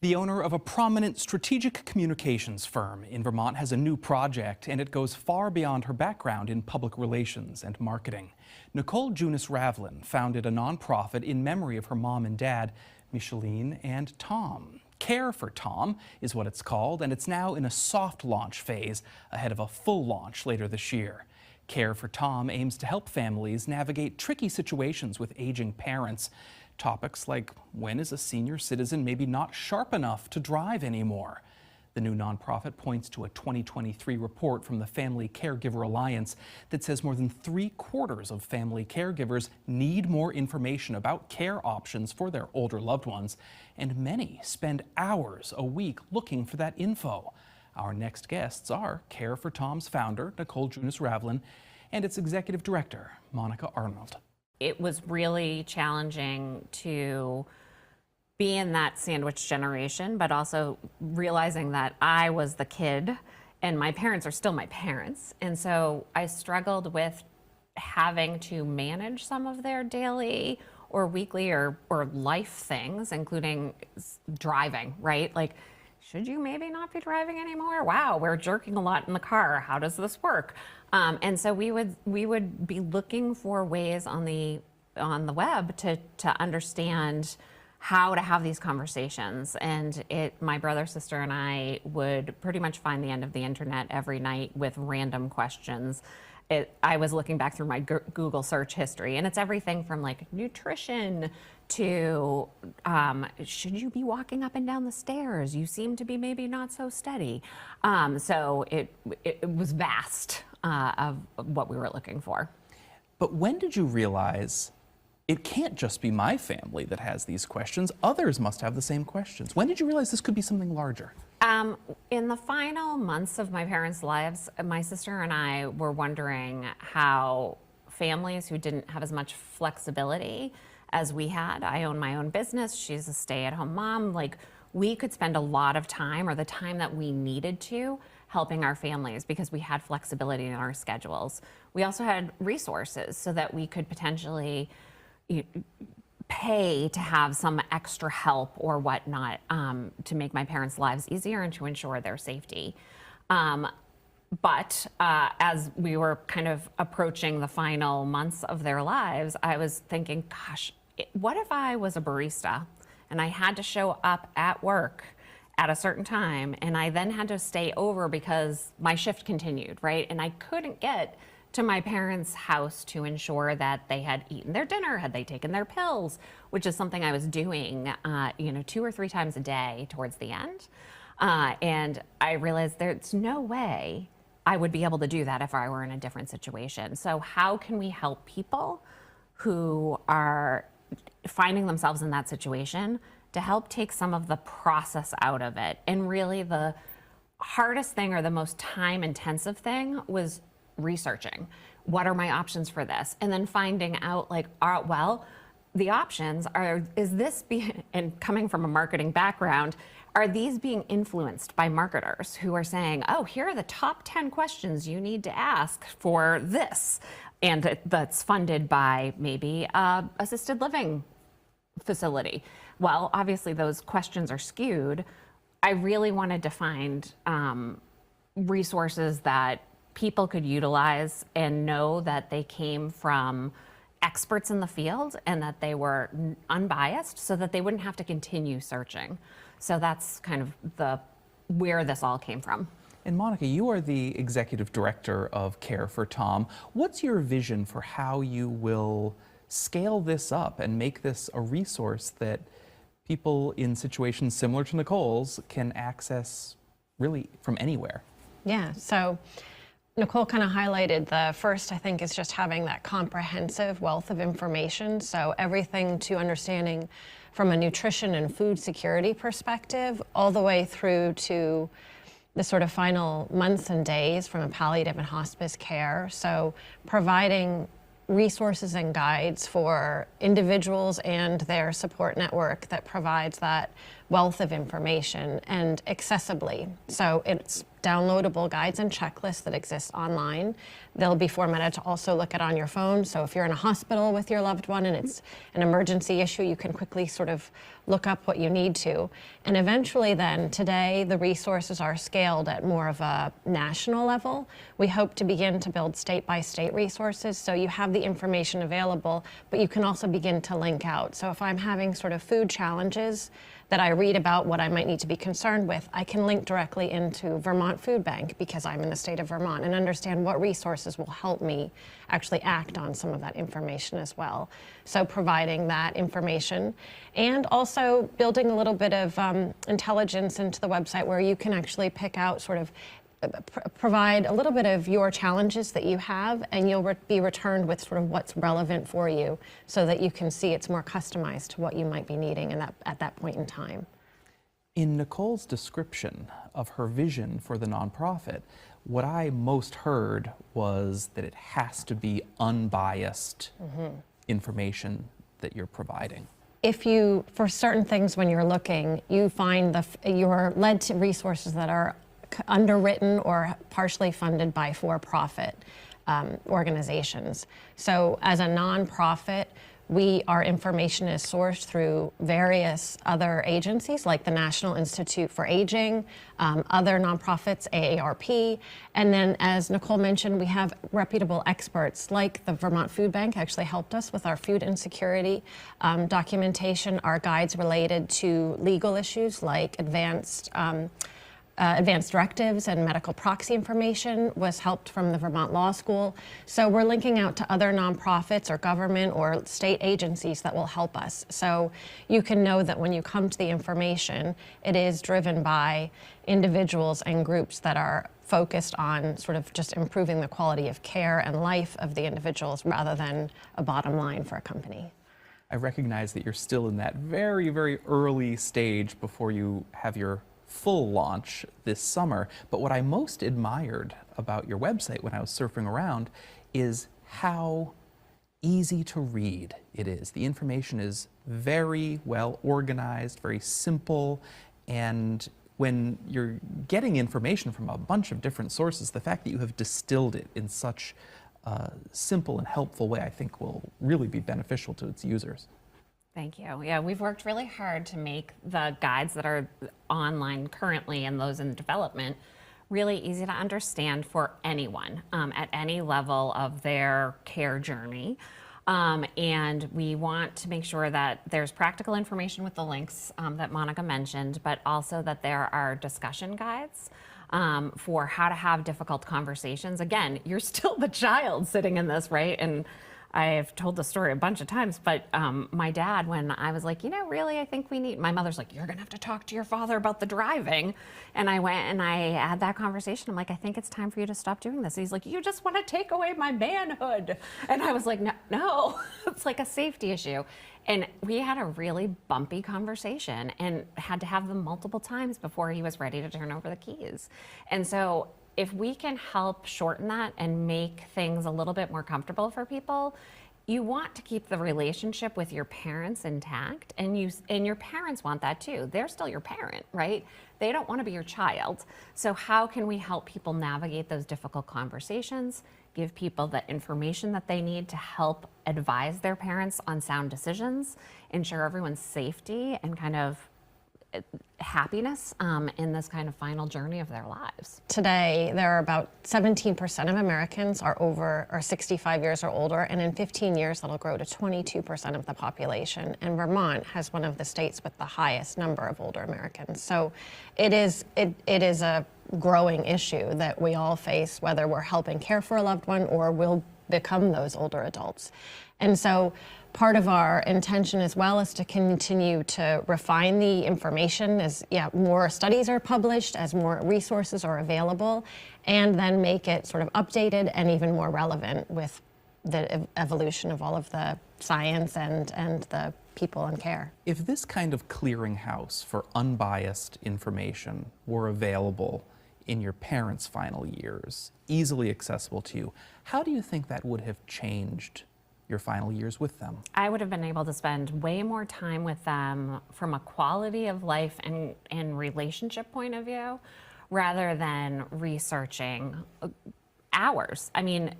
The owner of a prominent strategic communications firm in Vermont has a new project, and it goes far beyond her background in public relations and marketing. Nicole Junis-Ravlin founded a nonprofit in memory of her mom and dad, Micheline and Tom. Care for Tom is what it's called, and it's now in a soft launch phase ahead of a full launch later this year. Care for Tom aims to help families navigate tricky situations with aging parents. Topics like, when is a senior citizen maybe not sharp enough to drive anymore? The new nonprofit points to a 2023 report from the Family Caregiver Alliance that says more than 3/4 of family caregivers need more information about care options for their older loved ones, and many spend hours a week looking for that info. Our next guests are Care for Tom's founder, Nicole Junis-Ravlin, and its executive director, Monica Arnold. It was really challenging to be in that sandwich generation, but also realizing that I was the kid and my parents are still my parents. And so I struggled with having to manage some of their daily or weekly or life things, including driving, right? Like, should you maybe not be driving anymore? Wow, we're jerking a lot in the car. How does this work? And so we would be looking for ways on the web to understand how to have these conversations. And my brother, sister, and I would pretty much find the end of the internet every night with random questions. I was looking back through my Google search history, and it's everything from like nutrition to should you be walking up and down the stairs? You seem to be maybe not so steady. So it was vast of what we were looking for. But when did you realize it can't just be my family that has these questions? Others must have the same questions. When did you realize this could be something larger? In the final months of my parents' lives, my sister and I were wondering how families who didn't have as much flexibility as we had. I own my own business. She's a stay-at-home mom. Like, we could spend a lot of time, or the time that we needed to, helping our families because we had flexibility in our schedules. We also had resources so that we could potentially pay to have some extra help or whatnot to make my parents' lives easier and to ensure their safety. But as we were kind of approaching the final months of their lives, I was thinking, gosh, what if I was a barista and I had to show up at work at a certain time and I then had to stay over because my shift continued, right? And I couldn't get to my parents' house to ensure that they had eaten their dinner, had they taken their pills, which is something I was doing, 2 or 3 times a day towards the end. And I realized there's no way I would be able to do that if I were in a different situation. So how can we help people who are finding themselves in that situation to help take some of the process out of it? And really the hardest thing, or the most time-intensive thing, was researching. What are my options for this? And then finding out, like, the options are, and coming from a marketing background, are these being influenced by marketers who are saying, oh, here are the top 10 questions you need to ask for this? And that's funded by maybe assisted living facility. Well, obviously those questions are skewed. I really wanted to find resources that people could utilize and know that they came from experts in the field and that they were unbiased, so that they wouldn't have to continue searching. So that's kind of where this all came from. And Monica, you are the executive director of Care for Tom. What's your vision for how you will scale this up and make this a resource that people in situations similar to Nicole's can access really from anywhere? Yeah, so Nicole kind of highlighted the first, I think, is just having that comprehensive wealth of information. So everything to understanding from a nutrition and food security perspective, all the way through to the sort of final months and days from a palliative and hospice care. So providing resources and guides for individuals and their support network that provides that wealth of information and accessibly. So it's downloadable guides and checklists that exist online. They'll be formatted to also look at on your phone. So if you're in a hospital with your loved one and it's an emergency issue, you can quickly sort of look up what you need to. And eventually then, today, the resources are scaled at more of a national level. We hope to begin to build state-by-state resources, so you have the information available, but you can also begin to link out. So if I'm having sort of food challenges that I read about what I might need to be concerned with, I can link directly into Vermont Food Bank because I'm in the state of Vermont and understand what resources will help me actually act on some of that information as well. So providing that information and also building a little bit of intelligence into the website where you can actually pick out sort of provide a little bit of your challenges that you have, and you'll be returned with sort of what's relevant for you so that you can see it's more customized to what you might be needing at that point in time. In Nicole's description of her vision for the nonprofit, what I most heard was that it has to be unbiased information that you're providing. If you, for certain things when you're looking, you find you're led to resources that are underwritten or partially funded by for-profit organizations. So as a nonprofit, our information is sourced through various other agencies like the National Institute for Aging, other nonprofits, AARP, and then as Nicole mentioned, we have reputable experts like the Vermont Food Bank actually helped us with our food insecurity documentation, our guides related to legal issues like advanced directives and medical proxy information was helped from the Vermont Law School. So we're linking out to other nonprofits or government or state agencies that will help us. So you can know that when you come to the information, it is driven by individuals and groups that are focused on sort of just improving the quality of care and life of the individuals rather than a bottom line for a company. I recognize that you're still in that very, very early stage before you have your full launch this summer, but what I most admired about your website when I was surfing around is how easy to read it is. The information is very well organized, very simple, and when you're getting information from a bunch of different sources, the fact that you have distilled it in such a simple and helpful way, I think will really be beneficial to its users. Thank you. Yeah, we've worked really hard to make the guides that are online currently and those in development really easy to understand for anyone at any level of their care journey. And we want to make sure that there's practical information with the links that Monica mentioned, but also that there are discussion guides for how to have difficult conversations. Again, you're still the child sitting in this, right? And I've told the story a bunch of times, but my dad, when I was like, really, I think we need, my mother's like, you're gonna have to talk to your father about the driving. And I went and I had that conversation. I'm like, I think it's time for you to stop doing this. And he's like, you just wanna take away my manhood. And I was like, no, it's like a safety issue. And we had a really bumpy conversation and had to have them multiple times before he was ready to turn over the keys. And so if we can help shorten that and make things a little bit more comfortable for people, you want to keep the relationship with your parents intact, and your parents want that too. They're still your parent, right? They don't want to be your child. So how can we help people navigate those difficult conversations, give people the information that they need to help advise their parents on sound decisions, ensure everyone's safety and kind of happiness in this kind of final journey of their lives. Today, there are about 17% of Americans are 65 years or older, and in 15 years, that'll grow to 22% of the population. And Vermont has one of the states with the highest number of older Americans. So it is a growing issue that we all face, whether we're helping care for a loved one or will become those older adults. And so part of our intention as well is to continue to refine the information as more studies are published, as more resources are available, and then make it sort of updated and even more relevant with the evolution of all of the science and the people in care. If this kind of clearinghouse for unbiased information were available in your parents' final years, easily accessible to you, how do you think that would have changed your final years with them. I would have been able to spend way more time with them from a quality of life and relationship point of view, rather than researching hours. I mean,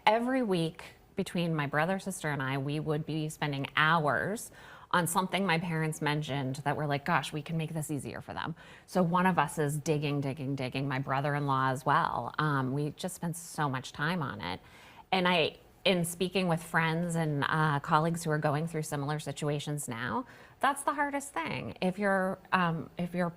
every week between my brother, sister, and I, we would be spending hours on something my parents mentioned that we're like, gosh, we can make this easier for them. So one of us is digging, my brother-in-law as well. We just spent so much time on it. And in speaking with friends and colleagues who are going through similar situations now, that's the hardest thing. If your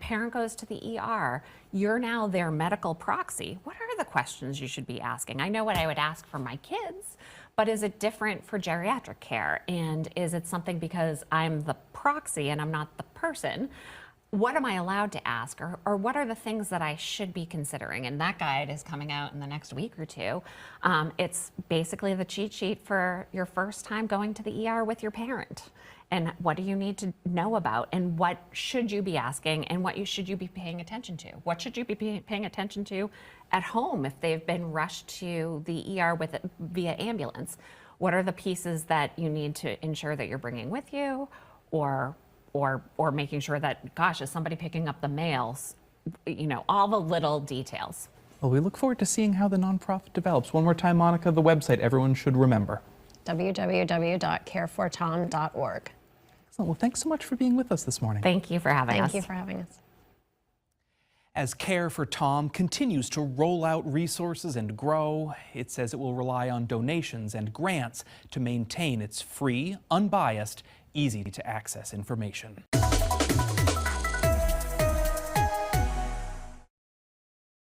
parent goes to the ER, you're now their medical proxy. What are the questions you should be asking? I know what I would ask for my kids, but is it different for geriatric care? And is it something because I'm the proxy and I'm not the person? What am I allowed to ask, or what are the things that I should be considering? And that guide is coming out in the next week or two. It's basically the cheat sheet for your first time going to the ER with your parent. And what do you need to know about? And what should you be asking? And what should you be paying attention to? What should you be paying attention to at home if they've been rushed to the ER via ambulance? What are the pieces that you need to ensure that you're bringing with you, or making sure that, gosh, is somebody picking up the mails? You know, all the little details. Well, we look forward to seeing how the nonprofit develops. One more time, Monica, the website everyone should remember. www.carefortom.org. Excellent. Well, thanks so much for being with us this morning. Thank you for having us. Thank you for having us. As Care for Tom continues to roll out resources and grow, it says it will rely on donations and grants to maintain its free, unbiased, easy to access information.